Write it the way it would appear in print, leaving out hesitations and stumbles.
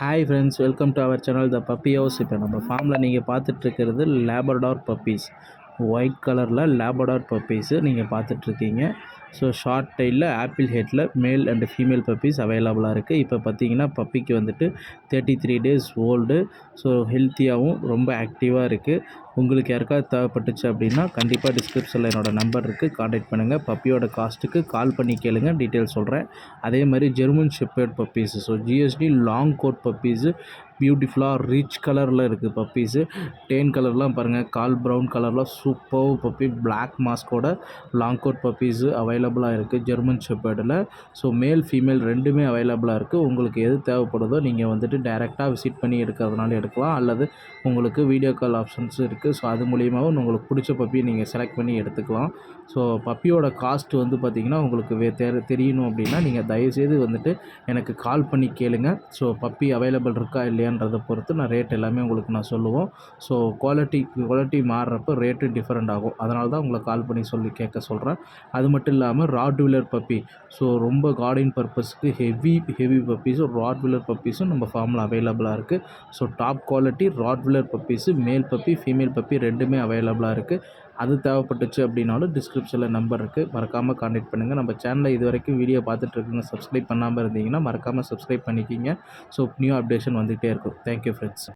Hi friends, welcome to our channel the puppy house. இப்போ நம்ம ஃபார்மில் நீங்கள் பார்த்துட்ருக்கிறது லேபரடார் பப்பீஸ். ஒயிட் கலரில் லேபரடார் பப்பீஸு நீங்கள் பார்த்துட்ருக்கீங்க. ஸோ ஷார்ட் டெயிலில் ஆப்பிள் ஹெட்டில் மேல் அண்ட் ஃபீமேல் பப்பீஸ் அவைலபிளாக இருக்குது. இப்போ பார்த்தீங்கன்னா பப்பிக்கு வந்துட்டு 33 டேஸ் ஓல்டு. ஸோ ஹெல்த்தியாகவும் ரொம்ப ஆக்டிவாக இருக்குது. உங்களுக்கு யாருக்காவது தேவைப்பட்டுச்சு அப்படின்னா கண்டிப்பாக டிஸ்கிரிப்ஷனில் என்னோடய நம்பர் இருக்குது, காண்டாக்ட் பண்ணுங்கள். பப்பியோட காஸ்ட்டுக்கு கால் பண்ணி கேளுங்க, டீட்டெயில் சொல்கிறேன். அதே மாதிரி German shepherd puppies, so GSD long coat puppies பியூட்டிஃபுல்லாக ரிச் கலரில் இருக்குது பப்பீஸு. டேன் கலர்லாம் பாருங்கள், கால் ப்ரௌன் கலரில் சூப்பர் பப்பி, பிளாக் மாஸ்கோட லாங் கோட் பப்பீஸு அவைலபிளாக இருக்குது ஜெர்மன் ஷெப்பர்டில். ஸோ மேல் ஃபீமேல் ரெண்டுமே அவைலபிளாக இருக்குது. உங்களுக்கு எது தேவைப்படுதோ நீங்கள் வந்துட்டு டைரெக்டாக விசிட் பண்ணி எடுக்கிறதுனால எடுக்கலாம், அல்லது உங்களுக்கு வீடியோ கால் ஆப்ஷன்ஸும் இருக்குது. ஸோ அது மூலியமாகவும் உங்களுக்கு பிடிச்ச பப்பியை நீங்கள் செலக்ட் பண்ணி எடுத்துக்கலாம். ஸோ பப்பியோட காஸ்ட் வந்து பார்த்திங்கன்னா உங்களுக்கு தெரியணும் அப்படின்னா நீங்கள் தயவுசெய்து வந்துட்டு எனக்கு கால் பண்ணி கேளுங்க. ஸோ பப்பி அவைலபிள் இருக்கா இல்லையான்றதை பொறுத்து நான் ரேட் எல்லாமே உங்களுக்கு நான் சொல்லுவோம். ஸோ குவாலிட்டி மாறுறப்போ ரேட்டு டிஃப்ரெண்ட் ஆகும். அதனால தான் உங்களை கால் பண்ணி கேட்க சொல்கிறேன். அது மட்டும் இல்லாமல் ராட்வீலர் பப்பி, ஸோ ரொம்ப கார்டிங் பர்பஸ்க்கு ஹெவி பப்பீஸும் ராட்வீலர் பப்பீஸும் நம்ம ஃபார்மில் அவைலபிளாக இருக்குது. So top quality Rottweiler puppies, male puppy female puppy ரெண்டுமே அவைலபிளாக இருக்குது. அது தேவைப்பட்டுச்சு அப்படின்னாலும் டிஸ்கிரிப்ஷனில் நம்பர் இருக்குது, மறக்காமல் காண்டாக்ட் பண்ணுங்கள். நம்ம சேனலில் இது வரைக்கும் வீடியோ பார்த்துட்ருக்குங்க, சப்ஸ்கிரைப் பண்ணாமல் இருந்தீங்கன்னா மறக்காமல் சப்ஸ்கிரைப் பண்ணிக்கிங்க. ஸோ நியூ அப்டேஷன் வந்துகிட்டே இருக்கும். Thank you friends.